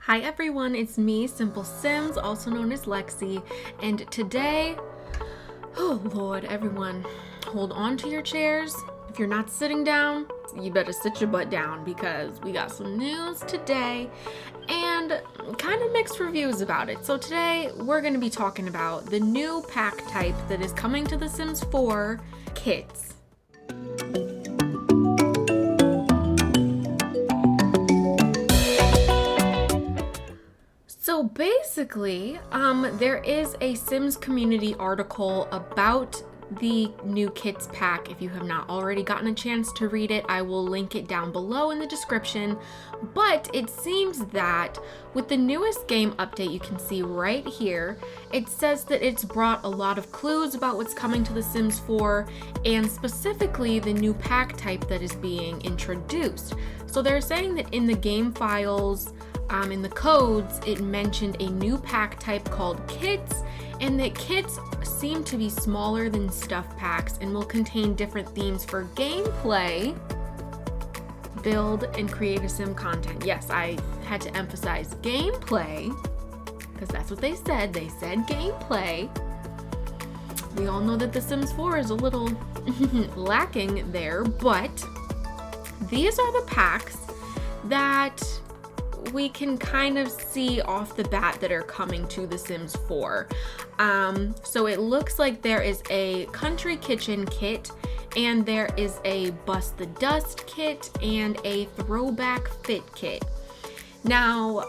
Hi everyone, it's me, Simple Sims, also known as Lexi, and today, oh Lord, everyone, hold on to your chairs. If you're not sitting down, you better sit your butt down because we got some news today and kind of mixed reviews about it. So today, we're going to be talking about the new pack type that is coming to The Sims 4, Kits. So basically, there is a SimsCommunity article about the new Kits pack. If you have not already gotten a chance to read it, I will link it down below in the description. But it seems that with the newest game update, you can see right here, it says that it's brought a lot of clues about what's coming to The Sims 4 and specifically the new pack type that is being introduced. So they're saying that in the game files, in the codes, it mentioned a new pack type called Kits, and that kits seem to be smaller than stuff packs and will contain different themes for gameplay, build, and create a sim content. Yes, I had to emphasize gameplay, because that's what they said. They said gameplay. We all know that The Sims 4 is a little lacking there, but these are the packs that we can kind of see off the bat that are coming to The Sims 4. So it looks like there is a country kitchen kit, and there is a bust the dust kit, and a throwback fit kit. Now,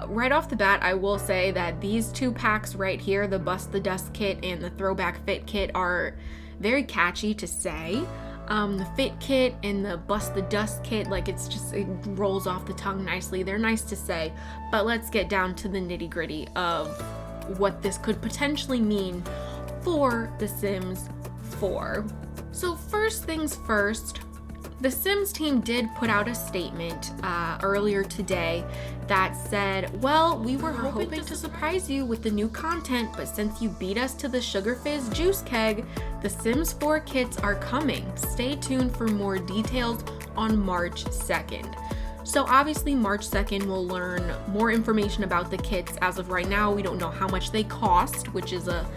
right off the bat, I will say that these two packs right here, the bust the dust kit and the throwback fit kit, are very catchy to say. The fit kit and the bust the dust kit, like it rolls off the tongue nicely. They're nice to say, but let's get down to the nitty gritty of what this could potentially mean for The Sims 4. So first things first, the Sims team did put out a statement earlier today that said, well, we were hoping to surprise you with the new content, but since you beat us to the Sugar Fizz juice keg, The Sims 4 kits are coming. Stay tuned for more details on March 2nd. So obviously March 2nd we'll learn more information about the kits. As of right now, we don't know how much they cost, which is a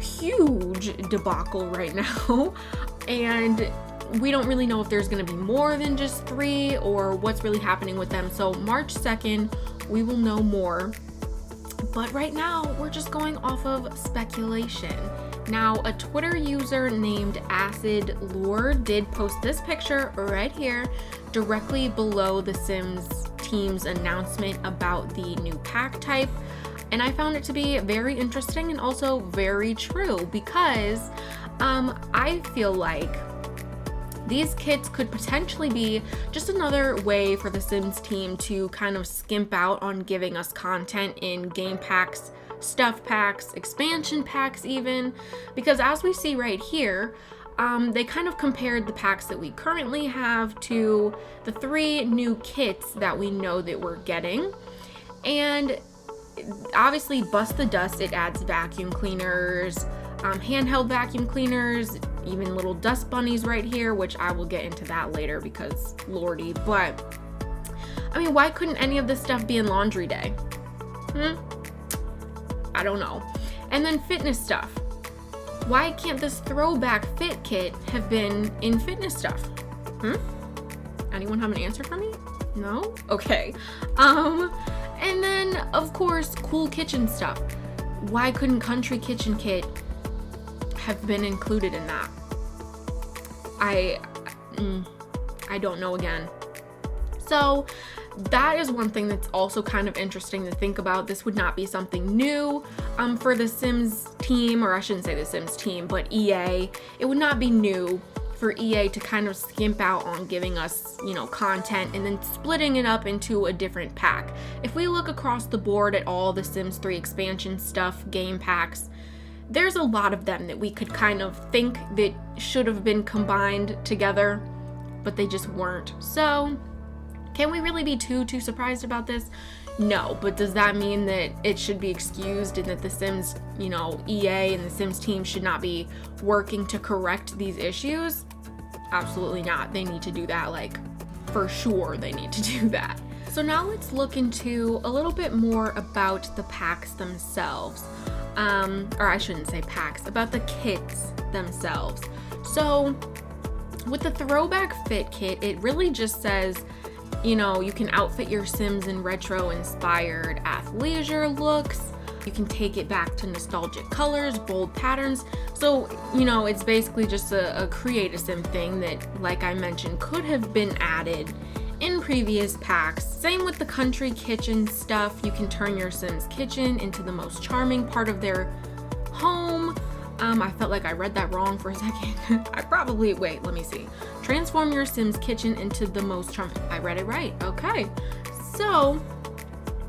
huge debacle right now. And we don't really know if there's going to be more than just 3 or what's really happening with them. So March 2nd, we will know more. But right now, we're just going off of speculation. Now, a Twitter user named Acid Lure did post this picture right here, directly below the Sims team's announcement about the new pack type. And I found it to be very interesting and also very true because I feel like these kits could potentially be just another way for the Sims team to kind of skimp out on giving us content in game packs, stuff packs, expansion packs even, because as we see right here, they kind of compared the packs that we currently have to the 3 new kits that we know that we're getting. And obviously Bust the Dust, it adds vacuum cleaners, handheld vacuum cleaners, even little dust bunnies right here, which I will get into that later because lordy. But I mean, why couldn't any of this stuff be in laundry day? I don't know. And then fitness stuff. Why can't this throwback fit kit have been in fitness stuff? Anyone have an answer for me? No? Okay. And then of course, cool kitchen stuff. Why couldn't country kitchen kit have been included in that? I don't know again. So that is one thing that's also kind of interesting to think about. This would not be something new for the Sims team, or I shouldn't say the Sims team, but EA. It would not be new for EA to kind of skimp out on giving us, content and then splitting it up into a different pack. If we look across the board at all the Sims 3 expansion stuff, game packs, there's a lot of them that we could kind of think that should have been combined together, but they just weren't. So can we really be too surprised about this? No, but does that mean that it should be excused and that the Sims, EA and the Sims team should not be working to correct these issues? Absolutely not. They need to do that, for sure they need to do that. So now let's look into a little bit more about the packs themselves. Or I shouldn't say packs, about the kits themselves. So with the throwback fit kit, it really just says, you know, you can outfit your Sims in retro inspired athleisure looks. You can take it back to nostalgic colors, bold patterns. So, you know, it's basically just a create a Sim thing that, like I mentioned, could have been added in previous packs. Same with the country kitchen stuff. You can turn your Sim's kitchen into the most charming part of their home. I felt like I read that wrong for a second. Wait, let me see. Transform your Sim's kitchen into the most charming. I read it right. Okay. So,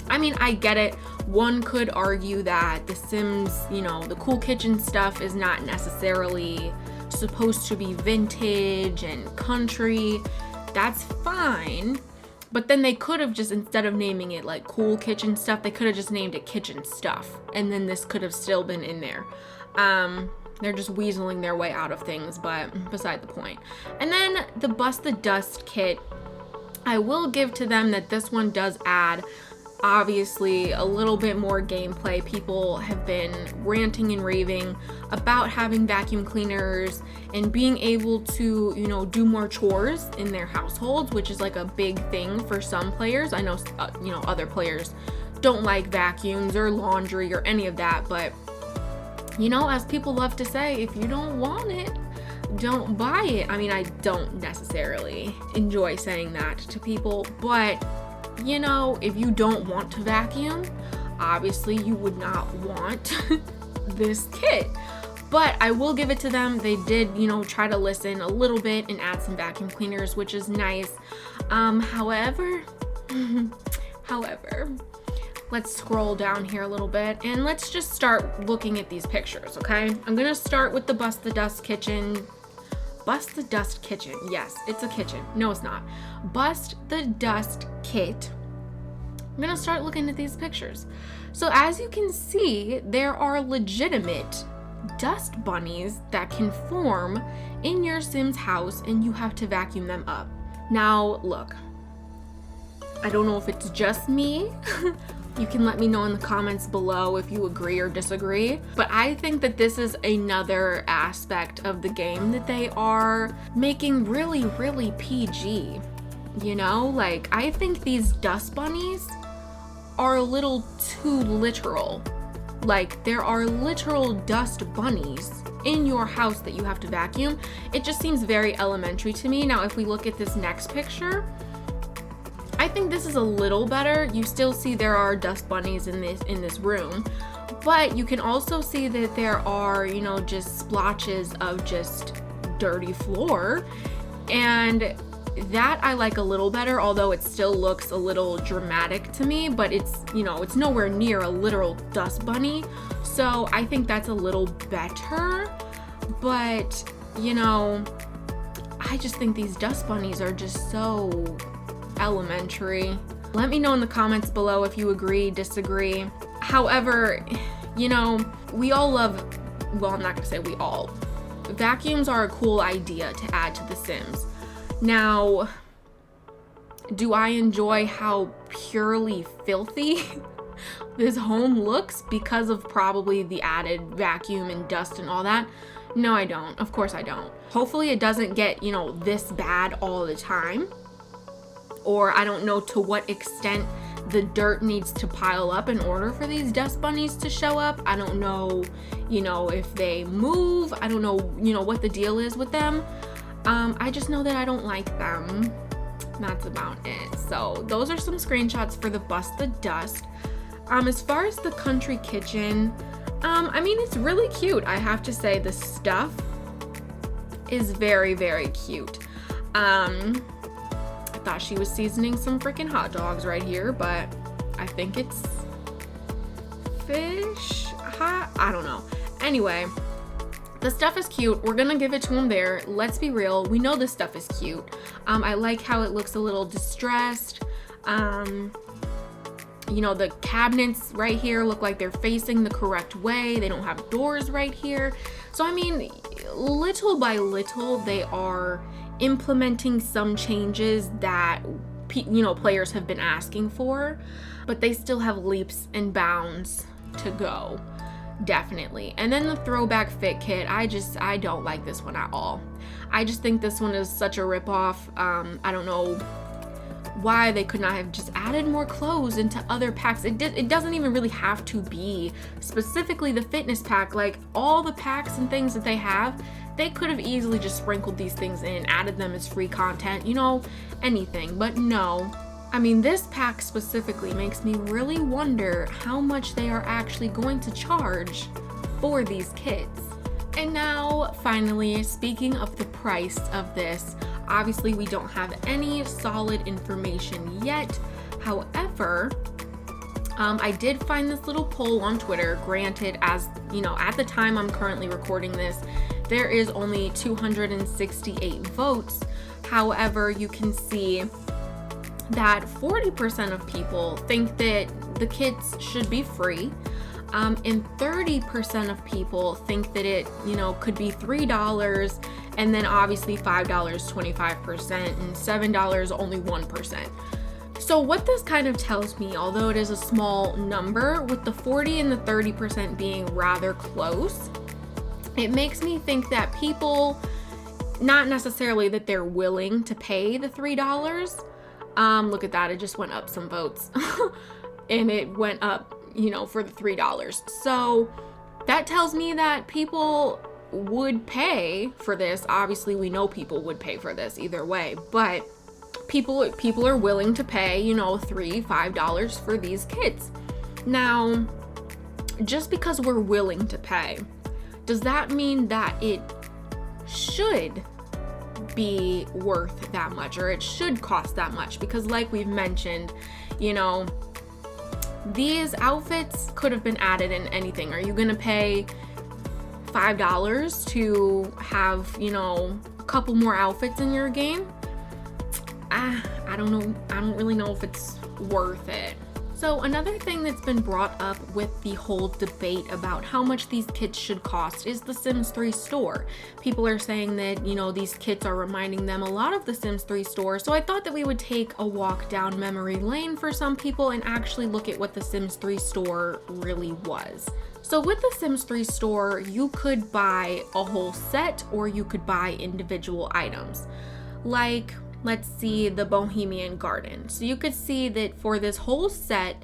I mean, I get it. One could argue that the Sims, you know, the cool kitchen stuff is not necessarily supposed to be vintage and country. That's fine. But then they could have just, instead of naming it like cool kitchen stuff, they could have just named it kitchen stuff. And then this could have still been in there. They're just weaseling their way out of things, but beside the point. And then the Bust the Dust kit, I will give to them that this one does add, obviously, a little bit more gameplay. People have been ranting and raving about having vacuum cleaners and being able to, you know, do more chores in their households, which is like a big thing for some players. I know, you know, other players don't like vacuums or laundry or any of that, but you know, as people love to say, if you don't want it, don't buy it. I mean, I don't necessarily enjoy saying that to people, but you know, if you don't want to vacuum, obviously you would not want this kit. But I will give it to them. They did, you know, try to listen a little bit and add some vacuum cleaners, which is nice. However, let's scroll down here a little bit and let's just start looking at these pictures, okay? I'm gonna start with the Bust the Dust kitchen. Bust the Dust kitchen. Yes, it's a kitchen. No, it's not. Bust the Dust kit. I'm gonna start looking at these pictures. So as you can see, there are legitimate dust bunnies that can form in your Sim's house and you have to vacuum them up. Now, look, I don't know if it's just me. You can let me know in the comments below if you agree or disagree. But I think that this is another aspect of the game that they are making really, really PG. You know, like, I think these dust bunnies are a little too literal. Like, there are literal dust bunnies in your house that you have to vacuum. It just seems very elementary to me. Now, if we look at this next picture, I think this is a little better. You still see there are dust bunnies in this room, but you can also see that there are, you know, just splotches of just dirty floor, and that I like a little better, although it still looks a little dramatic to me, but it's, you know, it's nowhere near a literal dust bunny. So I think that's a little better, but you know, I just think these dust bunnies are just so elementary. Let me know in the comments below if you agree, disagree. However, you know, we all love, well, I'm not gonna say we all. Vacuums are a cool idea to add to The Sims. Now, do I enjoy how purely filthy this home looks because of probably the added vacuum and dust and all that? No, I don't. Of course I don't. Hopefully it doesn't get, you know, this bad all the time. Or I don't know to what extent the dirt needs to pile up in order for these dust bunnies to show up. I don't know, you know, if they move. I don't know, you know, what the deal is with them. I just know that I don't like them. That's about it. So those are some screenshots for the Bust the Dust. As far as the country kitchen, I mean, it's really cute. I have to say the stuff is very, very cute. Thought she was seasoning some freaking hot dogs right here, but I think it's fish hot. I don't know. Anyway, the stuff is cute. We're gonna give it to them there. Let's be real. We know this stuff is cute. I like how it looks a little distressed. You know, the cabinets right here look like they're facing the correct way. They don't have doors right here. So, I mean, little by little, they are implementing some changes that players have been asking for, but they still have leaps and bounds to go, definitely. And then the throwback fit kit, I don't like this one at all. I just think this one is such a ripoff. I don't know why they could not have just added more clothes into other packs. It doesn't even really have to be specifically the fitness pack. Like, all the packs and things that they have, they could have easily just sprinkled these things in, added them as free content, anything. But no. I mean, this pack specifically makes me really wonder how much they are actually going to charge for these kits. And now, finally, speaking of the price of this, obviously we don't have any solid information yet. However, I did find this little poll on Twitter. Granted, as at the time I'm currently recording this, there is only 268 votes. However, you can see that 40% of people think that the kits should be free. And 30% of people think that it, could be $3, and then obviously $5, 25%, and $7, only 1%. So what this kind of tells me, although it is a small number, with the 40 and the 30% being rather close, it makes me think that people, not necessarily that they're willing to pay the $3. Look at that, it just went up some votes. And it went up, for the $3. So that tells me that people would pay for this. Obviously, we know people would pay for this either way, but people are willing to pay, $3, $5 for these kits. Now, just because we're willing to pay, does that mean that it should be worth that much, or it should cost that much? Because like we've mentioned, these outfits could have been added in anything. Are you gonna pay $5 to have, a couple more outfits in your game? I don't know. I don't really know if it's worth it. So another thing that's been brought up with the whole debate about how much these kits should cost is the Sims 3 store. People are saying that, these kits are reminding them a lot of the Sims 3 store. So I thought that we would take a walk down memory lane for some people and actually look at what the Sims 3 store really was. So with the Sims 3 store, you could buy a whole set or you could buy individual items. Like, let's see, the Bohemian Garden. So you could see that for this whole set,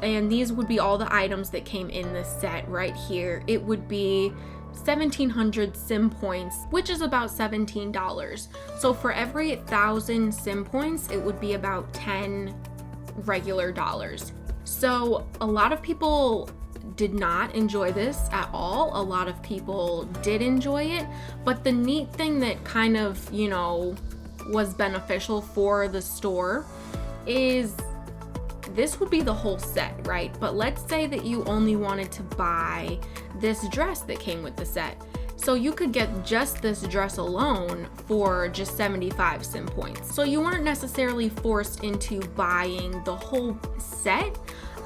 and these would be all the items that came in this set right here, it would be 1,700 sim points, which is about $17. So for every 1,000 sim points, it would be about 10 regular dollars. So a lot of people did not enjoy this at all. A lot of people did enjoy it, but the neat thing that kind of, was beneficial for the store is this would be the whole set, right? But let's say that you only wanted to buy this dress that came with the set. So you could get just this dress alone for just 75 sim points. So you weren't necessarily forced into buying the whole set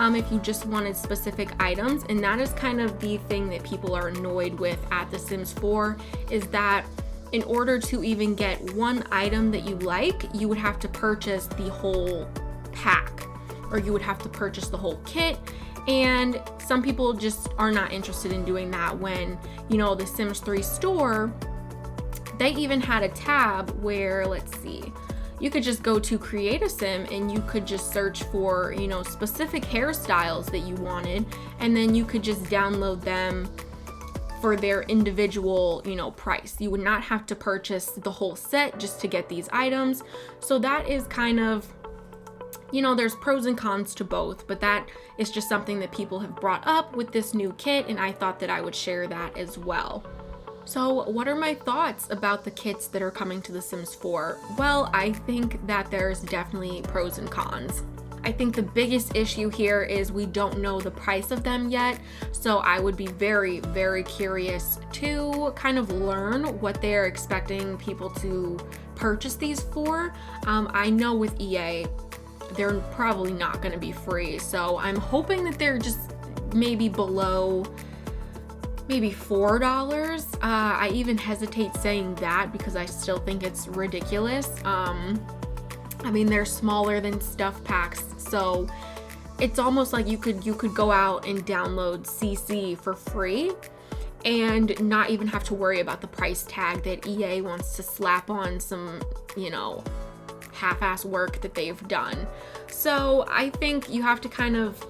if you just wanted specific items. And that is kind of the thing that people are annoyed with at The Sims 4, is that in order to even get one item that you like, you would have to purchase the whole pack, or you would have to purchase the whole kit. And some people just are not interested in doing that when, the Sims 3 store, they even had a tab where, let's see, you could just go to create a sim and you could just search for, specific hairstyles that you wanted, and then you could just download them for their individual, price. You would not have to purchase the whole set just to get these items. So that is kind of, there's pros and cons to both, but that is just something that people have brought up with this new kit, and I thought that I would share that as well. So what are my thoughts about the kits that are coming to The Sims 4? Well, I think that there's definitely pros and cons. I think the biggest issue here is we don't know the price of them yet, so I would be very, very curious to kind of learn what they're expecting people to purchase these for. I know with EA, they're probably not going to be free, so I'm hoping that they're just maybe below maybe $4. I even hesitate saying that because I still think it's ridiculous. I mean, they're smaller than stuff packs, so it's almost like you could go out and download CC for free and not even have to worry about the price tag that EA wants to slap on some, you know, half-ass work that they've done. So I think you have to kind of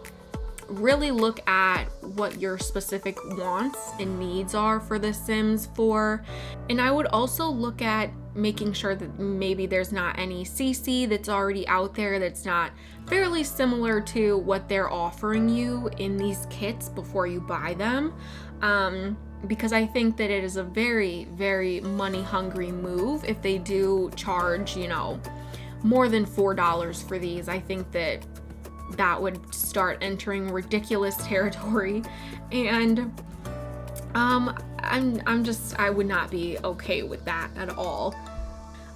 really look at what your specific wants and needs are for The Sims 4. And I would also look at making sure that maybe there's not any CC that's already out there that's not fairly similar to what they're offering you in these kits before you buy them. Because I think that it is a very, very money hungry move if they do charge, you know, more than $4 for these. I think that would start entering ridiculous territory, and I would not be okay with that at all.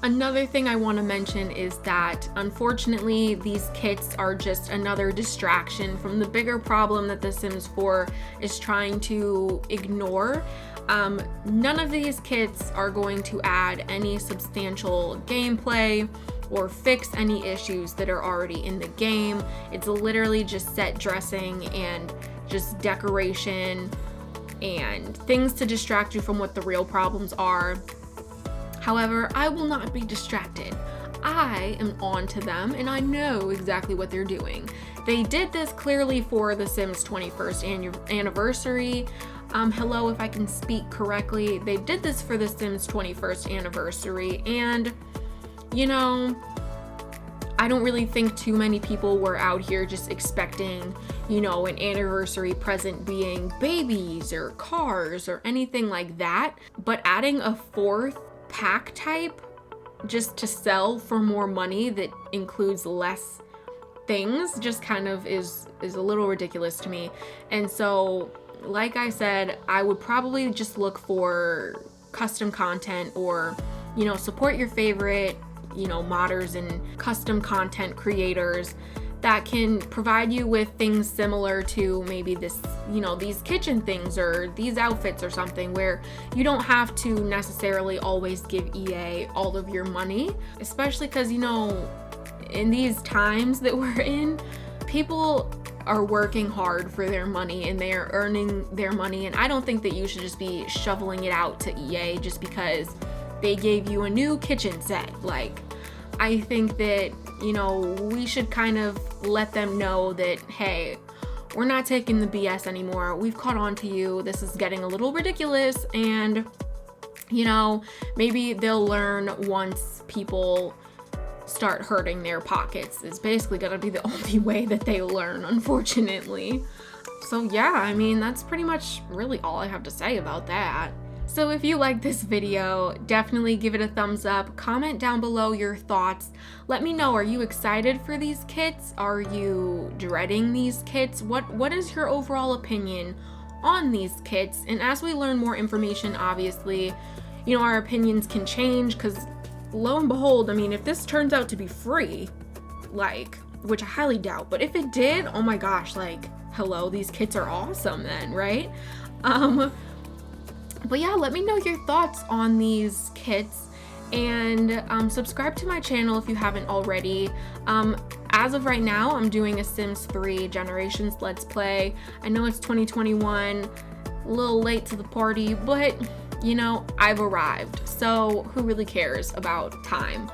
Another thing I want to mention is that unfortunately these kits are just another distraction from the bigger problem that The Sims 4 is trying to ignore. None of these kits are going to add any substantial gameplay or fix any issues that are already in the game. It's literally just set dressing and just decoration and things to distract you from what the real problems are. However, I will not be distracted. I am on to them and I know exactly what they're doing. They did this clearly for The Sims 21st anniversary. Hello, if I can speak correctly. They did this for The Sims 21st anniversary, and you know, I don't really think too many people were out here just expecting, you know, an anniversary present being babies or cars or anything like that. But adding a fourth pack type just to sell for more money that includes less things just kind of is a little ridiculous to me. And so, like I said, I would probably just look for custom content, or, you know, support your favorite, you know, modders and custom content creators that can provide you with things similar to maybe this, you know, these kitchen things or these outfits or something, where you don't have to necessarily always give EA all of your money, especially because, you know, in these times that we're in, people are working hard for their money and they are earning their money, and I don't think that you should just be shoveling it out to EA just because they gave you a new kitchen set. Like, I think that, you know, we should kind of let them know that, hey, we're not taking the BS anymore. We've caught on to you. This is getting a little ridiculous, and, you know, maybe they'll learn once people start hurting their pockets. Is basically gonna be the only way that they learn, unfortunately. So yeah, I mean, that's pretty much really all I have to say about that. So if you like this video, definitely give it a thumbs up. Comment down below your thoughts. Let me know, are you excited for these kits? Are you dreading these kits? What is your overall opinion on these kits? And as we learn more information, obviously, you know, our opinions can change, because lo and behold, I mean, if this turns out to be free, like, which I highly doubt, but if it did, oh my gosh, like, hello, these kits are awesome then, right? But yeah, let me know your thoughts on these kits, and subscribe to my channel if you haven't already. As of right now, I'm doing a Sims 3 Generations Let's Play. I know it's 2021, a little late to the party, but you know, I've arrived, so who really cares about time?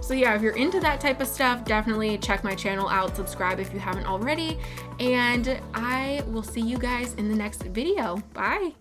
So yeah, if you're into that type of stuff, definitely check my channel out, subscribe if you haven't already, and I will see you guys in the next video. Bye!